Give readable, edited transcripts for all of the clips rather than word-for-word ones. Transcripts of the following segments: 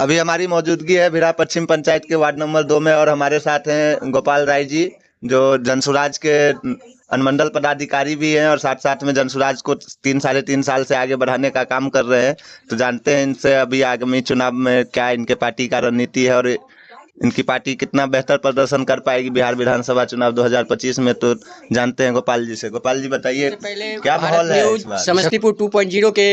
अभी हमारी मौजूदगी है भिड़ा पश्चिम पंचायत के वार्ड नंबर 2 में और हमारे साथ हैं गोपाल राय जी जो जनसुराज के अनुमंडल पदाधिकारी भी हैं और साथ साथ में जनसुराज को 3 साढ़े 3 साल से आगे बढ़ाने का काम कर रहे हैं। तो जानते हैं इनसे अभी आगामी चुनाव में क्या इनके पार्टी का रणनीति है और इनकी पार्टी कितना बेहतर प्रदर्शन कर पाएगी बिहार विधानसभा चुनाव 2025 में। तो जानते हैं गोपाल जी से। गोपाल जी बताइए पहले क्या माहौल है इस बार? समस्तीपुर 2.0 के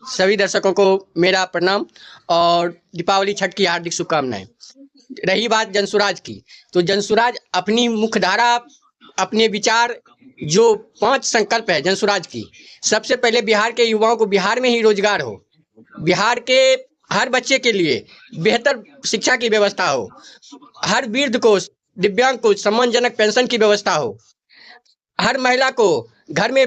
सभी दर्शकों को मेरा प्रणाम और दीपावली छठ की हार्दिक शुभकामनाएं। रही बात जनसुराज की, तो जनसुराज अपनी मुख्यधारा, अपने विचार, जो 5 संकल्प है जनसुराज की। सबसे पहले बिहार के युवाओं को बिहार में ही रोजगार हो, बिहार के हर बच्चे के लिए बेहतर शिक्षा की व्यवस्था हो, हर वृद्ध को, दिव्यांग को सम्मानजनक पेंशन की व्यवस्था हो, हर महिला को घर में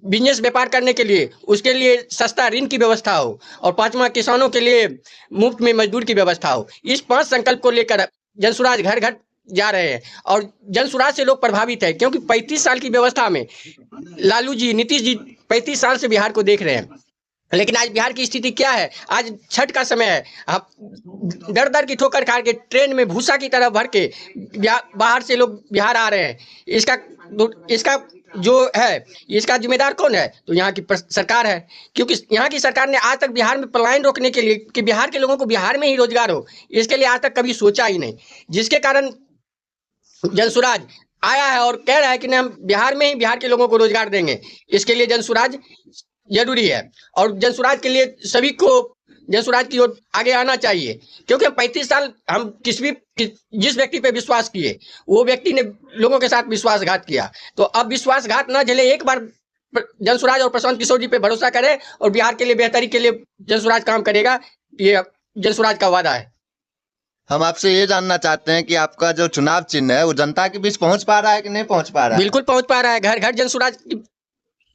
बिजनेस व्यापार करने के लिए उसके लिए सस्ता ऋण की व्यवस्था हो, और 5वां किसानों के लिए मुफ्त में मजदूर की व्यवस्था हो। इस 5 संकल्प को लेकर जनसुराज घर घर जा रहे हैं और जनसुराज से लोग प्रभावित है, क्योंकि 35 साल की व्यवस्था में लालू जी, नीतीश जी 35 साल से बिहार को देख रहे हैं। लेकिन आज बिहार की स्थिति क्या है? आज छठ का समय है, आप दर दर की ठोकर खा के ट्रेन में भूसा की तरह भर के बाहर से लोग बिहार आ रहे हैं। इसका जो है, इसका जिम्मेदार कौन है? तो यहाँ की सरकार है, क्योंकि यहाँ की सरकार ने आज तक बिहार में पलायन रोकने के लिए, कि बिहार के लोगों को बिहार में ही रोजगार हो, इसके लिए आज तक कभी सोचा ही नहीं। जिसके कारण जनसुराज आया है और कह रहा है कि हम बिहार में ही बिहार के लोगों को रोजगार देंगे। इसके लिए जनसुराज जरूरी है और जनसुराज के लिए सभी को जनसुराज की ओर आगे आना चाहिए, क्योंकि हम 35 साल हम जिस व्यक्ति पे विश्वास किए, वो व्यक्ति ने लोगों के साथ विश्वासघात किया। तो अब विश्वासघात ना झेले, एक बार जनसुराज और प्रशांत किशोर जी पे भरोसा करें और बिहार के लिए बेहतरी के लिए जनसुराज काम करेगा। ये जनसुराज का वादा है। हम आपसे ये जानना चाहते हैं कि आपका जो चुनाव चिन्ह है वो जनता के बीच पहुंच पा रहा है कि नहीं पहुंच पा रहा है? बिल्कुल पहुंच पा रहा है। घर घर जनसुराज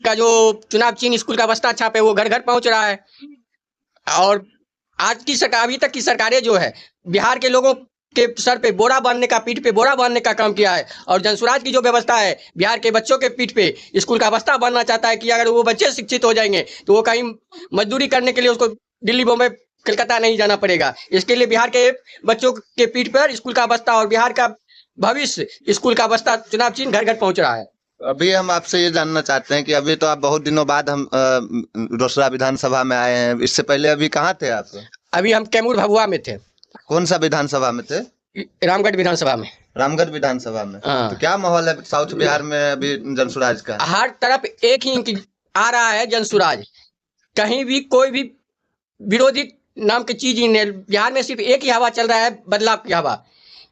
का जो चुनाव चिन्ह स्कूल का बस्ता छाप है वो घर घर पहुंच रहा है। और आज की सरकार, अभी तक की सरकारें जो है, बिहार के लोगों के सर पे बोरा बांधने का, पीठ पे बोरा बांधने का काम किया है। और जनसुराज की जो व्यवस्था है, बिहार के बच्चों के पीठ पे स्कूल का बस्ता बांधना चाहता है कि अगर वो बच्चे शिक्षित हो जाएंगे तो वो कहीं मजदूरी करने के लिए उसको दिल्ली, बॉम्बे, कलकत्ता नहीं जाना पड़ेगा। इसके लिए बिहार के बच्चों के पीठ पर स्कूल का बस्ता और बिहार का भविष्य स्कूल का बस्ता चुनाव चिन्ह घर घर पहुंच रहा है। अभी हम आपसे ये जानना चाहते हैं कि अभी तो आप बहुत दिनों बाद हम रोसड़ा विधानसभा में आए हैं। इससे पहले अभी कहाँ थे आप? अभी हम कैमूर भभुआ में थे। कौन सा विधानसभा में थे? रामगढ़ विधानसभा में। रामगढ़ विधानसभा में। हाँ। तो क्या माहौल है साउथ बिहार में अभी जनसुराज का? हर तरफ एक ही आ रहा है जनसुराज, कहीं भी कोई भी विरोधी नाम की चीज ही नहीं। बिहार में सिर्फ एक ही हवा चल रहा है, बदलाव की हवा,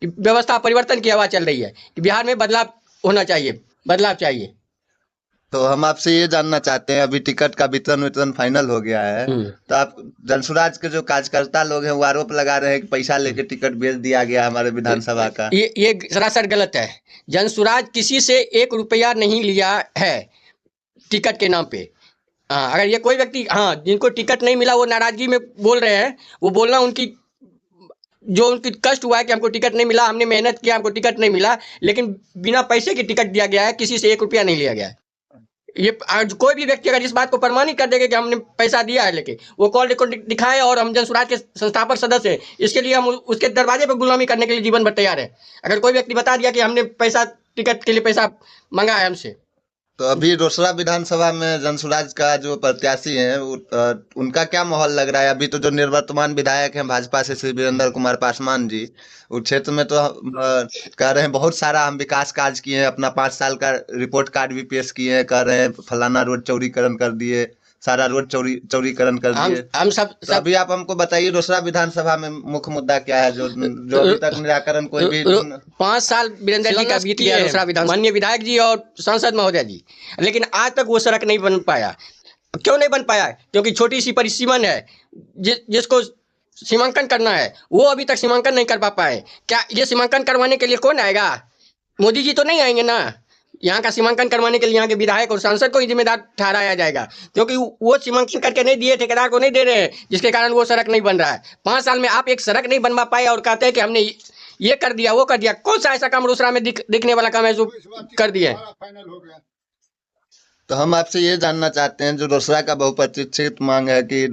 व्यवस्था परिवर्तन की हवा चल रही है कि बिहार में बदलाव होना चाहिए, बदलाव चाहिए। तो हम आपसे ये जानना चाहते हैं, अभी टिकट का वितरण फाइनल हो गया है, तो आप जनसुराज के जो कार्यकर्ता लोग हैं वो आरोप लगा रहे हैं कि पैसा लेके टिकट बेच दिया गया हमारे विधानसभा का। ये सरासर गलत है। जनसुराज किसी से 1 रुपया नहीं लिया है टिकट के नाम पे। अगर ये कोई व्यक्ति, जिनको टिकट नहीं मिला वो नाराजगी में बोल रहे हैं, वो बोलना उनकी कष्ट हुआ है कि हमको टिकट नहीं मिला, हमने मेहनत किया, हमको टिकट नहीं मिला, लेकिन बिना पैसे की टिकट दिया गया है, किसी से 1 रुपया नहीं लिया गया है। ये आज कोई भी व्यक्ति अगर इस बात को प्रमाणित कर देगा कि हमने पैसा दिया है, लेके वो कॉल रिकॉर्ड दिखाए और हम जनसुराज के संस्थापक सदस्य हैं, इसके लिए हम उसके दरवाजे पर गुलामी करने के लिए जीवन भर तैयार है। अगर कोई व्यक्ति बता दिया कि हमने पैसा, टिकट के लिए पैसा मांगा है हमसे। तो अभी रोसड़ा विधानसभा में जनसुराज का जो प्रत्याशी है उनका क्या माहौल लग रहा है? अभी तो जो निर्वर्तमान विधायक हैं भाजपा से श्री वीरेंद्र कुमार पासवान जी, उस क्षेत्र में तो कह रहे हैं बहुत सारा हम विकास कार्य किए हैं, अपना 5 साल का रिपोर्ट कार्ड भी पेश किए हैं, कह रहे हैं फलाना रोड चौड़ीकरण कर दिए, सारा रोड चौड़ीकरण कर दिए। हम सब अभी आप हमको बताइए रोसड़ा विधानसभा में मुख्य मुद्दा क्या है जो अभी तक निराकरण कोई भी? 5 साल वीरेंद्र जी का बीत गया रोसड़ा विधानसभा, माननीय विधायक जी और सांसद महोदय जी, लेकिन आज तक वो सड़क नहीं बन पाया। क्यों नहीं बन पाया? क्योंकि छोटी सी परिसीमन है, जिसको सीमांकन करना है वो अभी तक सीमांकन नहीं कर पाए। क्या ये सीमांकन करवाने के लिए कौन आएगा? मोदी जी तो नहीं आएंगे ना। यहाँ का सीमांकन करवाने के लिए यहाँ के विधायक और सांसद को ही जिम्मेदार ठहराया जाएगा, क्योंकि वो सीमांकन करके नहीं दिए, ठेकेदार को नहीं दे रहे हैं, जिसके कारण वो सड़क नहीं बन रहा है। 5 साल में आप एक सड़क नहीं बनवा पाए और कहते हैं कि हमने ये कर दिया, वो कर दिया। कौन सा ऐसा काम रोसड़ा में दिखने वाला काम है जो कर दिए? तो हम आपसे ये जानना चाहते हैं, जो रोसड़ा का बहुप्रतीक्षित मांग है कि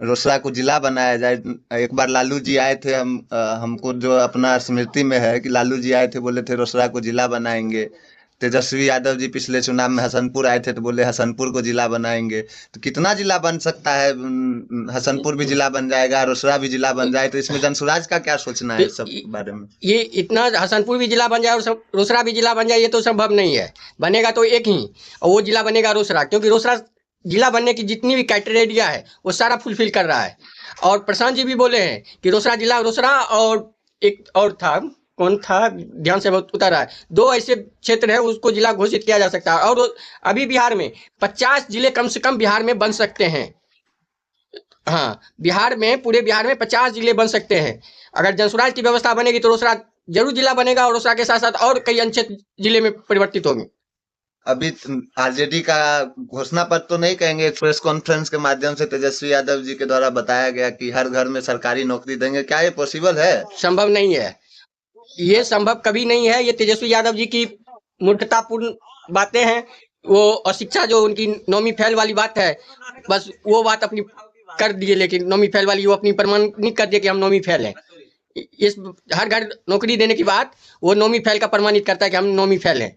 रोसड़ा को जिला बनाया जाए। एक बार लालू जी आए थे, हमको जो अपना स्मृति में है कि लालू जी आए थे, बोले थे रोसड़ा को जिला बनाएंगे। तेजस्वी यादव जी पिछले चुनाव में हसनपुर आए थे तो बोले हसनपुर को जिला बनाएंगे। तो कितना जिला बन सकता है? हसनपुर भी जिला बन जाएगा, रोसड़ा भी जिला बन जाए, तो इसमें जनसुराज का क्या सोचना है इस सब बारे में? ये इतना हसनपुर भी जिला बन जाए और रोसड़ा भी जिला बन जाए, ये तो संभव नहीं है। बनेगा तो एक ही, और वो जिला बनेगा रोसड़ा, क्योंकि रोसड़ा जिला बनने की जितनी भी क्राइटेरिया है वो सारा फुलफिल कर रहा है। और प्रशांत जी भी बोले हैं कि रोसड़ा जिला, रोसड़ा और एक और था, कौन था, ध्यान से बहुत उतर रहा है, 2 ऐसे क्षेत्र है उसको जिला घोषित किया जा सकता है। और अभी बिहार में 50 जिले कम से कम बिहार में बन सकते हैं। हाँ, बिहार में, पूरे बिहार में 50 जिले बन सकते हैं। अगर जनसुराज की व्यवस्था बनेगी तो रोसड़ा जरूर जिला बनेगा, और रोसड़ा के साथ साथ और कई अन्य जिले में परिवर्तित होंगे। अभी आरजेडी का घोषणा पत्र तो नहीं कहेंगे, प्रेस कॉन्फ्रेंस के माध्यम से तेजस्वी यादव जी के द्वारा बताया गया कि हर घर में सरकारी नौकरी देंगे, क्या ये पॉसिबल है? संभव नहीं है, ये संभव कभी नहीं है। ये तेजस्वी यादव जी की मूर्खतापूर्ण बातें हैं। वो अशिक्षा, जो उनकी नौवीं फेल वाली बात है, बस वो बात अपनी कर दिए, लेकिन नौवीं फेल वाली वो अपनी प्रमाणित कर दिए कि हम नौवीं फेल हैं। इस हर घर नौकरी देने की बात वो नौवीं फेल का प्रमाणित करता है कि हम नौवीं फेल हैं।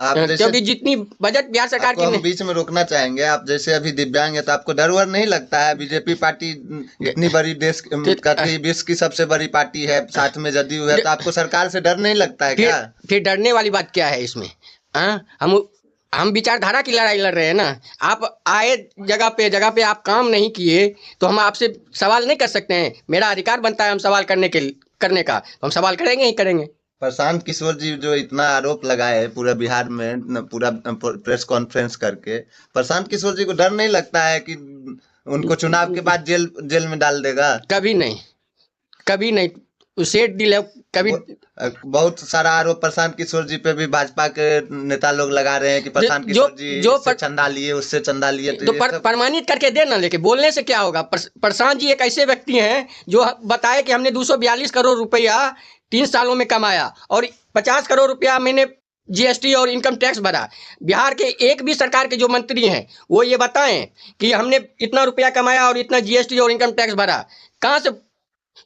आप जैसे, क्योंकि जितनी बजट बिहार सरकार आपको हम बीच में रोकना चाहेंगे, आप जैसे अभी दिव्यांग है तो आपको डर वर नहीं लगता है? बीजेपी पार्टी इतनी बड़ी देश कहती विश्व की सबसे बड़ी पार्टी है, साथ में जदयू है, तो आपको सरकार से डर नहीं लगता है क्या? फिर डरने वाली बात क्या है इसमें? हम विचारधारा की लड़ाई लड़ रहे हैं ना। आप आए जगह पे आप काम नहीं किए तो हम आपसे सवाल नहीं कर सकते हैं। मेरा अधिकार बनता है हम सवाल करने का, हम सवाल करेंगे ही करेंगे। प्रशांत किशोर जी जो इतना आरोप लगाए है पूरा बिहार में, पूरा प्रेस कॉन्फ्रेंस करके, प्रशांत किशोर जी को डर नहीं लगता है कि उनको चुनाव के बाद जेल में डाल देगा? कभी नहीं, कभी नहीं। सेठ दिल है कभी। बहुत सारा आरोप प्रशांत किशोर जी पे भी भाजपा के नेता लोग लगा रहे हैं कि प्रशांत किशोर जी इससे चंदा लिए, उससे चंदा लिए, तो प्रमाणित करके दे ना, लेके बोलने से क्या होगा? प्रशांत जी एक ऐसे व्यक्ति हैं जो बताए कि हमने 242 करोड़ रुपया 3 सालों में कमाया और 50 करोड़ रुपया मैंने जीएसटी और इनकम टैक्स भरा। बिहार के एक भी सरकार के जो मंत्री हैं वो ये बताएं कि हमने इतना रुपया कमाया और इतना जीएसटी और इनकम टैक्स भरा। कहाँ से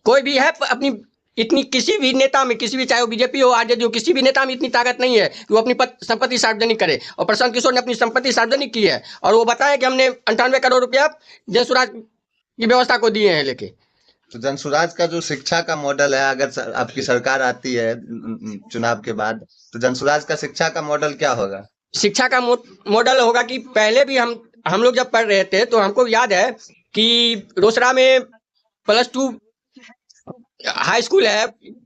कोई भी है अपनी इतनी, किसी भी नेता में, किसी भी, चाहे वो बीजेपी हो आरजेडी हो, किसी भी नेता में इतनी ताकत नहीं है कि वो अपनी संपत्ति सार्वजनिक करे। और प्रशांत किशोर ने अपनी संपत्ति सार्वजनिक की है और वो बताया कि हमने 98 करोड़ रुपया जनसुराज की व्यवस्था को दिए हैं लेके। तो जनसुराज का जो शिक्षा का मॉडल है, अगर आपकी सरकार आती है चुनाव के बाद, तो जनसुराज का शिक्षा का मॉडल क्या होगा? शिक्षा का मॉडल होगा कि पहले भी हम लोग जब पढ़ रहे थे तो हमको याद है कि रोसड़ा में +2 हाई स्कूल है,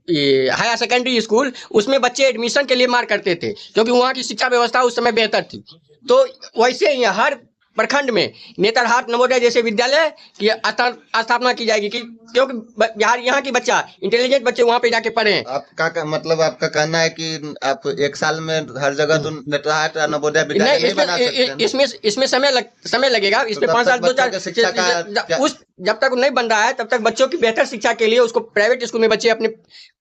ये हायर सेकेंडरी स्कूल, उसमें बच्चे एडमिशन के लिए मार करते थे क्योंकि वहाँ की शिक्षा व्यवस्था उस समय बेहतर थी। तो वैसे ही हर प्रखंड में नेतरहाट नवोदय जैसे विद्यालय की स्थापना की जाएगी कि क्योंकि बिहार यहाँ की बच्चा, इंटेलिजेंट बच्चे वहाँ पे जाके पढ़े। आपका मतलब, आपका कहना है कि आप एक साल में हर जगह तो नेतरहाट नवोदय विद्यालय नहीं बना सकते? इसमें समय लगेगा। इसमें 5 साल 2 साल उस जब तक नहीं बन रहा है तब तक बच्चों की बेहतर शिक्षा के लिए उसको प्राइवेट स्कूल में बच्चे अपने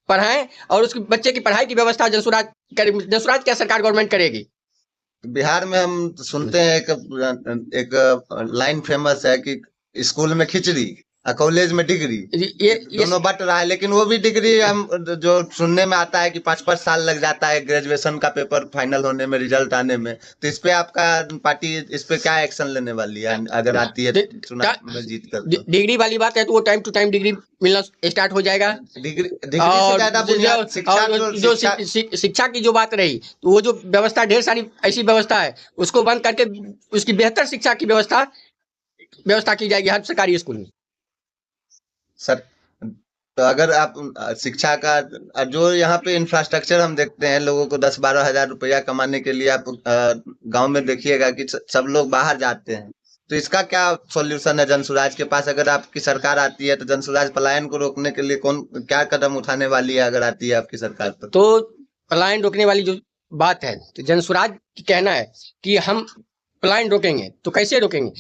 पढ़ाएं और उसके बच्चे की पढ़ाई की व्यवस्था जनसुराज क्या सरकार गवर्नमेंट करेगी? बिहार में हम सुनते हैं एक लाइन फेमस है कि स्कूल में खिचड़ी और कॉलेज में डिग्री, ये दोनों बट रहा है। लेकिन वो भी डिग्री हम जो सुनने में आता है कि 5-5 साल लग जाता है ग्रेजुएशन का पेपर फाइनल होने में, रिजल्ट आने में। तो इस पे आपका पार्टी इस पे क्या एक्शन लेने वाली है अगर आती है चुनाव में जीत कर? डिग्री वाली बात है तो वो टाइम टू टाइम डिग्री मिलना स्टार्ट हो जाएगा। डिग्री से ज्यादा बुनियाद शिक्षा की जो बात रही, तो वो जो व्यवस्था, ढेर सारी ऐसी व्यवस्था है, उसको बंद करके उसकी बेहतर शिक्षा की व्यवस्था की जाएगी हर सरकारी स्कूल में। सर, तो अगर आप शिक्षा का जो यहाँ पे इंफ्रास्ट्रक्चर हम देखते हैं, लोगों को 10-12 हजार रुपया कमाने के लिए आप गांव में देखिएगा कि सब लोग बाहर जाते हैं। तो इसका क्या सॉल्यूशन है जनसुराज के पास? अगर आपकी सरकार आती है तो जनसुराज पलायन को रोकने के लिए क्या कदम उठाने वाली है अगर आती है आपकी सरकार पर? तो पलायन रोकने वाली जो बात है, तो जनसुराज की कहना है कि हम पलायन रोकेंगे। तो कैसे रोकेंगे?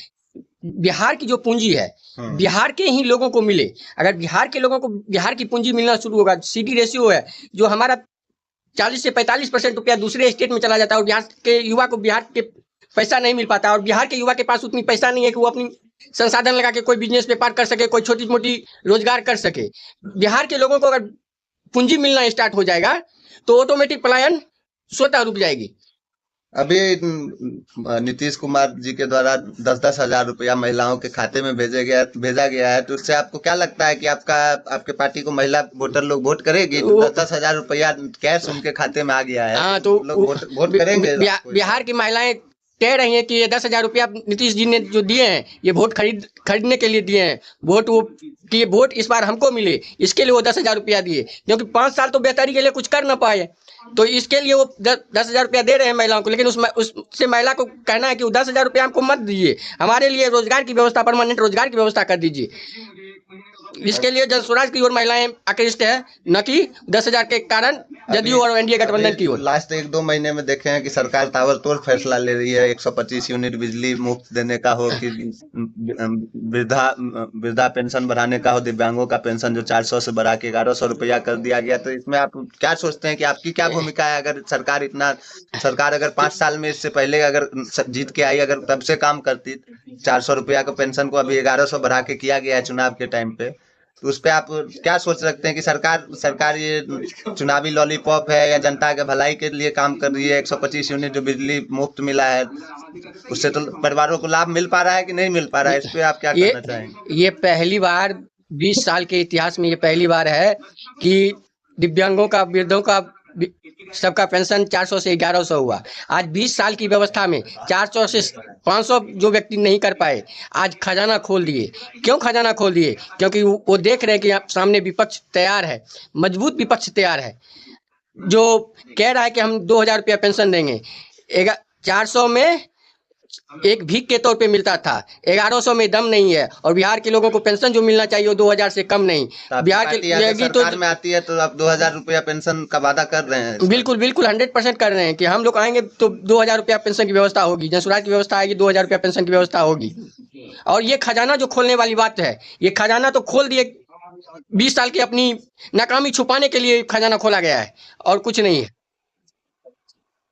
बिहार की जो पूंजी है बिहार के ही लोगों को मिले। अगर बिहार के लोगों को बिहार की पूंजी मिलना शुरू होगा, सीडी रेशियो है जो हमारा 40 से 45% रुपया दूसरे स्टेट में चला जाता है और बिहार के युवा को बिहार के पैसा नहीं मिल पाता, और बिहार के युवा के पास उतनी पैसा नहीं है कि वो अपनी संसाधन लगा के कोई बिजनेस व्यापार कर सके, कोई छोटी मोटी रोजगार कर सके। बिहार के लोगों को अगर पूंजी मिलना स्टार्ट हो जाएगा तो ऑटोमेटिक पलायन स्वतः रुक जाएगी। अभी नीतीश कुमार जी के द्वारा 10-10 हजार रुपया महिलाओं के खाते में भेजा गया है, तो उससे आपको क्या लगता है कि आपके पार्टी को महिला वोटर लोग वोट करेगी? 10-10 हजार रुपया कैश उनके खाते में आ गया है, हाँ, तो लोग वोट करेंगे? बिहार की महिलाएं कह रही हैं कि ये 10,000 रुपया नीतीश जी ने जो दिए हैं, ये वोट खरीदने के लिए दिए हैं, कि वोट इस बार हमको मिले, इसके लिए वो 10,000 रुपया दिए, क्योंकि 5 साल तो बेहतरी के लिए कुछ कर ना पाए, तो इसके लिए वो 10,000 रुपया दे रहे हैं महिलाओं को। लेकिन उससे महिला को कहना है कि वो 10,000 रुपया हमको मत दीजिए, हमारे लिए रोजगार की व्यवस्था, परमानेंट रोजगार की व्यवस्था कर दीजिए। इसके लिए जनस्वराज की ओर महिलाएं आकृष्ट है, न कि 10,000 के कारण जदयू और एनडीए गठबंधन की ओर। लास्ट 1-2 महीने में देखे हैं कि सरकार ताबड़तोड़ फैसला ले रही है, 125 यूनिट बिजली मुफ्त देने का हो, कि वृद्धा पेंशन बढ़ाने का हो, दिव्यांगों का पेंशन जो 400 से बढ़ा के 1100 रुपया कर दिया गया। तो इसमें आप क्या सोचते हैं कि आपकी क्या भूमिका है? अगर सरकार अगर 5 साल में, इससे पहले अगर जीत के आई, अगर तब से काम करती, 400 रुपया का पेंशन को अभी 1100 बढ़ा के किया गया है चुनाव के टाइम पे, तो उस पे आप क्या सोच रखते हैं कि सरकार ये चुनावी लॉलीपॉप है या जनता के भलाई के लिए काम कर रही है? 125 यूनिट जो बिजली मुफ्त मिला है, उससे तो परिवारों को लाभ मिल पा रहा है कि नहीं मिल पा रहा है? इस पे आप क्या कहना चाहेंगे? ये पहली बार 20 साल के इतिहास में ये पहली बार है कि दिव्यांगों का, वृद्धों का, सबका पेंशन 400 से 1100 हुआ। आज 20 साल की व्यवस्था में 400 से 500 जो व्यक्ति नहीं कर पाए, आज खजाना खोल दिए। क्यों खजाना खोल दिए? क्योंकि वो देख रहे हैं कि सामने विपक्ष तैयार है, मजबूत विपक्ष तैयार है, जो कह रहा है कि हम 2,000 रुपया पेंशन देंगे। 400 में एक भीख के तौर पे मिलता था, 1100 में दम नहीं है, और बिहार के लोगों को पेंशन जो मिलना चाहिए वो 2,000 से कम नहीं। बिहार के सरकार में आती है तो आप 2,000 रुपया पेंशन का वादा कर रहे हैं? बिल्कुल 100% कर रहे हैं कि हम लोग आएंगे तो 2,000 रुपया पेंशन की व्यवस्था होगी, जनस्वराज की व्यवस्था आएगी, 2,000 रुपया पेंशन की व्यवस्था होगी। और ये खजाना जो खोलने वाली बात है, ये खजाना तो खोल दिए, 20 साल की अपनी नाकामी छुपाने के लिए खजाना खोला गया है, और कुछ नहीं है।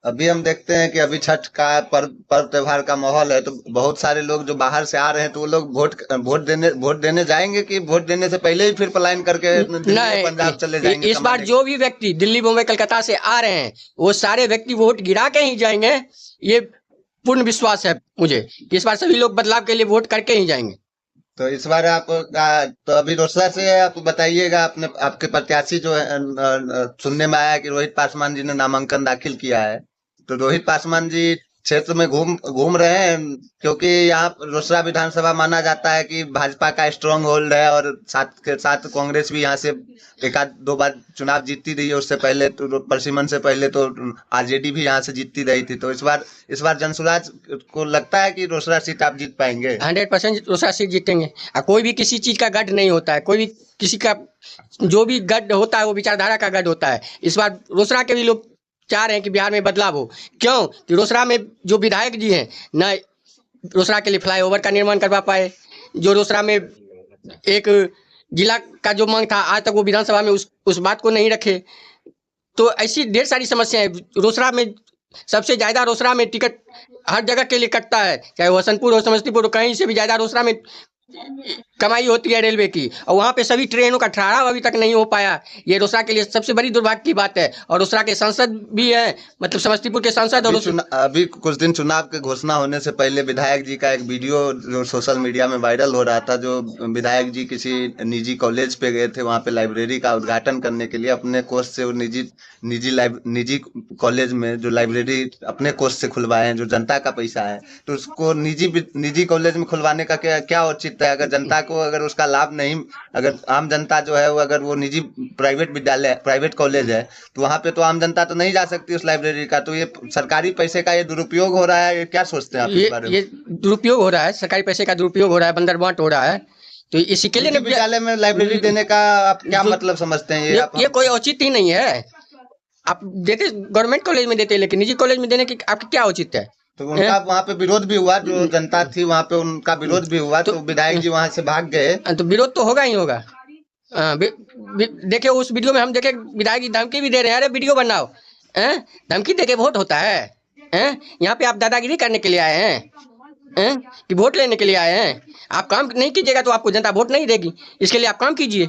अभी हम देखते हैं कि अभी छठ का पर्व त्योहार का माहौल है, तो बहुत सारे लोग जो बाहर से आ रहे हैं, तो वो लोग वोट देने जाएंगे कि वोट देने से पहले ही फिर पलायन करके पंजाब चले जाएंगे? इस बार जो भी व्यक्ति दिल्ली, मुंबई, कलकत्ता से आ रहे हैं, वो सारे व्यक्ति वोट गिरा के ही जाएंगे। ये पूर्ण विश्वास है मुझे कि इस बार सभी लोग बदलाव के लिए वोट करके ही जाएंगे। तो इस बार आप तो अभी रोसड़ा से आप बताइएगा, आपके प्रत्याशी जो है, सुनने में आया कि रोहित पासवान जी ने नामांकन दाखिल किया है, तो रोहित पासवान जी क्षेत्र में घूम रहे हैं, क्योंकि यहाँ रोसड़ा विधानसभा माना जाता है कि भाजपा का स्ट्रॉन्ग होल्ड है, और साथ के साथ कांग्रेस भी यहाँ से 1-2 बार चुनाव जीतती रही है। उससे पहले तो परसिमन से पहले तो आरजेडी भी यहाँ से जीतती रही थी। तो इस बार जनसुराज को लगता है कि रोसड़ा सीट आप जीत पाएंगे? 100% रोसड़ा सीट जीतेंगे। कोई भी किसी चीज का गढ़ नहीं होता है, कोई भी किसी का जो भी गढ़ होता है वो विचारधारा का गढ़ होता है। इस बार रोसड़ा के भी लोग चाह रहे हैं कि बिहार में बदलाव हो। क्यों? कि रोसड़ा में जो विधायक जी हैं, न रोसड़ा के लिए फ्लाईओवर का निर्माण करवा पाए, जो रोसड़ा में एक जिला का जो मांग था, आज तक वो विधानसभा में उस बात को नहीं रखे। तो ऐसी ढेर सारी समस्याएं रोसड़ा में। सबसे ज्यादा रोसड़ा में टिकट हर जगह के लिए कटता है, चाहे वो हसनपुर हो, समस्तीपुर हो, कहीं से भी ज्यादा रोसड़ा में कमाई होती है रेलवे की, और वहाँ पे सभी ट्रेनों का ठहराव अभी तक नहीं हो पाया। ये रोसड़ा के लिए सबसे बड़ी दुर्भाग्य की बात है। और रोसड़ा के सांसद भी है, मतलब समस्तीपुर के सांसद। और अभी कुछ दिन चुनाव के घोषणा होने से पहले विधायक जी का एक वीडियो जो सोशल मीडिया में वायरल हो रहा था, जो विधायक जी किसी निजी कॉलेज पे गए थे, वहाँ पे लाइब्रेरी का उद्घाटन करने के लिए अपने कोष से, निजी कॉलेज में जो लाइब्रेरी अपने कोष से खुलवाए हैं, जो जनता का पैसा है, तो उसको निजी कॉलेज में खुलवाने का क्या औचित्य है? अगर जनता को अगर उसका लाभ नहीं, अगर आम जनता जो है वो, अगर वो निजी प्राइवेट कॉलेज है, तो वहाँ पे तो आम जनता तो नहीं जा सकती उस लाइब्रेरी का। तो ये सरकारी पैसे का ये दुरुपयोग हो रहा है, ये क्या सोचते हैं आप इस बारे में? ये दुरुपयोग हो रहा है, सरकारी पैसे का दुरुपयोग हो रहा है, बंदर बांट हो रहा है। तो इसी के लिए विद्यालय में लाइब्रेरी देने का आप क्या मतलब समझते हैं? ये कोई औचित्य ही नहीं है। आप देते गवर्नमेंट कॉलेज में देते हैं, लेकिन निजी कॉलेज में देने की आपकी क्या औचित्य है? तो उनका वहाँ पे विरोध भी हुआ, जो जनता थी वहाँ पे उनका विरोध भी हुआ, तो विधायक जी वहाँ से भाग गए। तो विरोध तो होगा ही होगा। देखिए उस वीडियो में हम देखे विधायक जी धमकी भी दे रहे हैं, अरे वीडियो बनाओ, धमकी देके वोट होता है? हैं? यहाँ पे आप दादागिरी करने के लिए आए हैं कि वोट लेने के लिए आए हैं? आप काम नहीं कीजिएगा तो आपको जनता वोट नहीं देगी। इसके लिए आप काम कीजिए,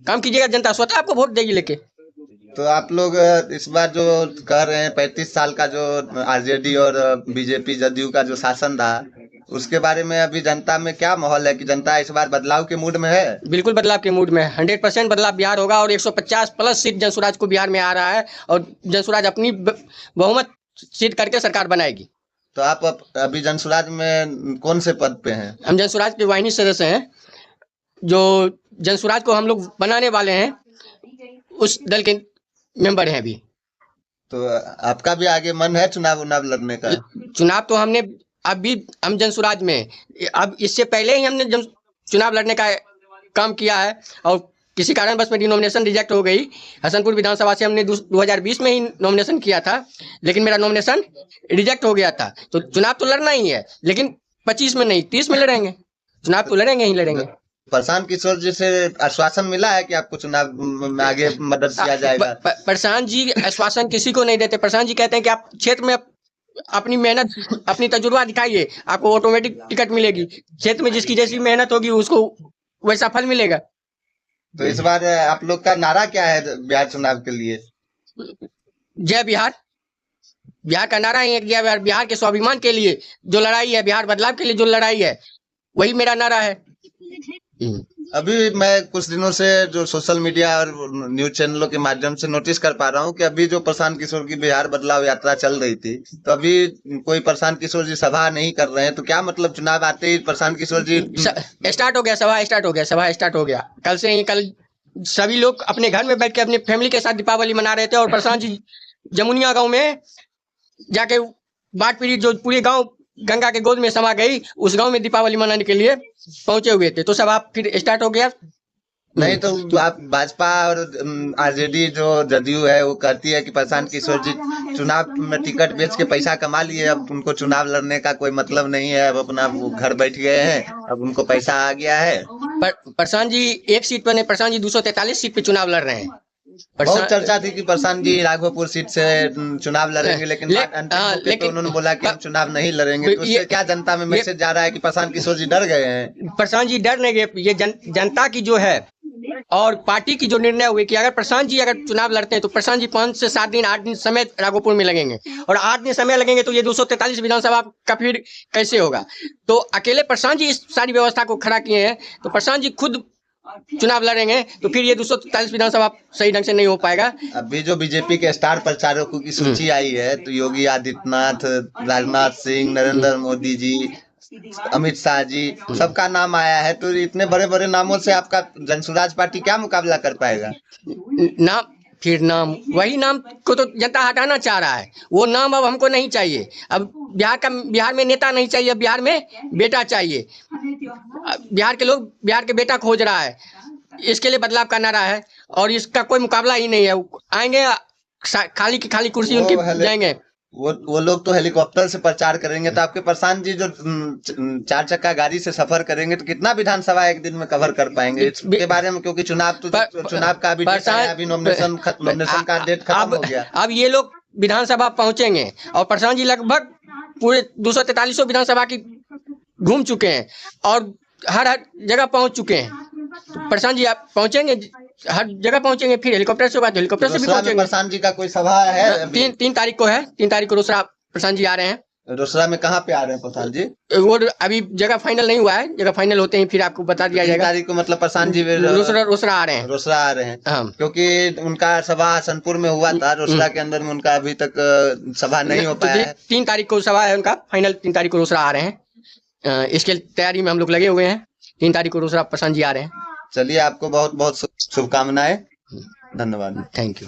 काम कीजिएगा, जनता स्वतः आपको वोट देगी लेके। तो आप लोग इस बार जो कह रहे हैं 35 साल का जो आरजेडी और बीजेपी जदयू का जो शासन रहा, उसके बारे में अभी जनता में क्या माहौल है कि जनता इस बार बदलाव के मूड में है? बिल्कुल बदलाव के मूड में है। 100% बदलाव बिहार होगा और 150 प्लस सीट जनसुराज को बिहार में आ रहा है और जनसुराज अपनी बहुमत सीट करके सरकार बनाएगी। तो आप अभी जनसुराज में कौन से पद पे हैं? हम जनसुराज के वाहिनी सदस्य हैं, जो जनसुराज को हम लोग बनाने वाले हैं, उस दल के मेंबर हैं अभी। तो आपका भी आगे मन है चुनाव लड़ने का? चुनाव तो हमने अभी हम जनसुराज में अब इससे पहले ही हमने चुनाव लड़ने का काम किया है और किसी कारणवश मेरी नॉमिनेशन रिजेक्ट हो गई। हसनपुर विधानसभा से हमने 2020 में ही नॉमिनेशन किया था, लेकिन मेरा नॉमिनेशन रिजेक्ट हो गया था। तो चुनाव तो लड़ना ही है, लेकिन 25 में नहीं 30 में लड़ेंगे। चुनाव तो लड़ेंगे ही लड़ेंगे। प्रशांत किशोर जी से आश्वासन मिला है कि आपको चुनाव में आगे मदद किया जाएगा? प्रशांत जी आश्वासन किसी को नहीं देते। प्रशांत जी कहते हैं कि आप क्षेत्र में अपनी मेहनत, अपनी तजुर्बा दिखाइए, आपको ऑटोमेटिक टिकट मिलेगी। क्षेत्र में जिसकी जैसी मेहनत होगी उसको वैसा फल मिलेगा। तो इस बार आप लोग का नारा क्या है बिहार चुनाव के लिए? जय बिहार। बिहार का नारा ही है, जय बिहार। बिहार के स्वाभिमान के लिए जो लड़ाई है, बिहार बदलाव के लिए जो लड़ाई है, वही मेरा नारा है। अभी मैं कुछ दिनों से जो सोशल मीडिया और न्यूज चैनलों के माध्यम से नोटिस कर पा रहा हूँ कि अभी जो प्रशांत किशोर की बिहार बदलाव यात्रा चल रही थी, तो अभी कोई प्रशांत किशोर जी सभा नहीं कर रहे हैं। तो क्या मतलब चुनाव आते ही प्रशांत किशोर जी स्टार्ट हो गया, सभा स्टार्ट हो गया। कल सभी लोग अपने घर में बैठ के अपने फैमिली के साथ दीपावली मना रहे थे और प्रशांत जी जमुनिया गाँव में जाके बाढ़ पीड़ित जो पूरे गाँव गंगा के गोद में समा गई, उस गांव में दीपावली मनाने के लिए पहुंचे हुए थे। तो सब आप फिर स्टार्ट हो गया। नहीं तो आप भाजपा और आरजेडी जो जदयू है वो कहती है कि प्रशांत किशोर जी चुनाव में टिकट बेच के पैसा कमा लिए, अब उनको चुनाव लड़ने का कोई मतलब नहीं है, अब अपना वो घर बैठ गए हैं, अब उनको पैसा आ गया है। प्रशांत जी एक सीट पर नहीं, प्रशांत जी 243 सीट पे चुनाव लड़ रहे हैं। बहुत चर्चा थी कि प्रशांत जी राघोपुर सीट से चुनाव लड़ेंगे, लेकिन लेकिन उन्होंने बोला कि हम चुनाव नहीं लड़ेंगे। तो इससे क्या जनता में मैसेज जा रहा है कि प्रशांत किशोर जी डर गए हैं? प्रशांत जी डर नहीं गए। ये जनता की जो है और पार्टी की जो निर्णय हुए कि अगर प्रशांत जी अगर चुनाव लड़ते हैं तो प्रशांत जी 5 से 7 दिन 8 दिन समय राघोपुर में लगेंगे, और 8 दिन समय लगेंगे तो ये 243 विधानसभा का फिर कैसे होगा? तो अकेले प्रशांत जी इस सारी व्यवस्था को खड़ा किए हैं, तो प्रशांत जी खुद चुनाव लड़ेंगे तो फिर ये 243 विधानसभा सही ढंग से नहीं हो पाएगा। अभी जो बीजेपी के स्टार प्रचारकों की सूची आई है, तो योगी आदित्यनाथ, राजनाथ सिंह, नरेंद्र मोदी जी, अमित शाह जी, सबका नाम आया है। तो इतने बड़े बड़े नामों से आपका जनसुराज पार्टी क्या मुकाबला कर पाएगा? नाम वही नाम को तो जनता हटाना चाह रहा है। वो नाम अब हमको नहीं चाहिए। अब बिहार में नेता नहीं चाहिए, बिहार में बेटा चाहिए। बिहार के लोग बिहार के बेटा खोज रहा है। इसके लिए बदलाव का नारा है और इसका कोई मुकाबला ही नहीं है। आएंगे खाली की खाली कुर्सी उनकी जाएंगे। वो लोग तो हेलीकॉप्टर से प्रचार करेंगे। तो आपके प्रशांत जी जो 4 चक्का गाड़ी से सफर करेंगे तो कितना विधानसभा एक दिन में कवर कर पाएंगे? इसके बारे में, क्योंकि चुनाव का अभी नॉमिनेशन का डेट खत्म हो गया। अब ये लोग विधानसभा पहुंचेंगे और प्रशांत जी लगभग पूरे 243 विधानसभा की घूम चुके हैं और हर जगह पहुंच चुके हैं। तो प्रशांत जी आप पहुंचेंगे, हर जगह पहुंचेंगे। फिर हेलीकॉप्टर से बात, हेलीकॉप्टर से भी पहुंचेंगे। प्रशांत जी का कोई सभा है? 3 तारीख को है। 3 तारीख को रोसड़ा प्रशांत जी आ रहे हैं। रोसड़ा में कहाँ पे आ रहे हैं प्रशांत जी? वो अभी जगह फाइनल नहीं हुआ है। जगह फाइनल होते ही फिर आपको बता दिया जाएगा। 3 तारीख को मतलब प्रशांत जी रोसड़ा आ रहे हैं। रोसड़ा आ रहे हैं, क्योंकि उनका सभा हसनपुर में हुआ था। रोसड़ा के अंदर में उनका अभी तक सभा नहीं हो पाया है। 3 तारीख को सभा है उनका फाइनल। 3 तारीख को रोसड़ा आ रहे हैं। इसके तैयारी में हम लोग लगे हुए हैं। 3 तारीख को रोसड़ा प्रशांत जी आ रहे हैं। चलिए, आपको बहुत बहुत शुभकामनाएं। धन्यवाद। Thank you.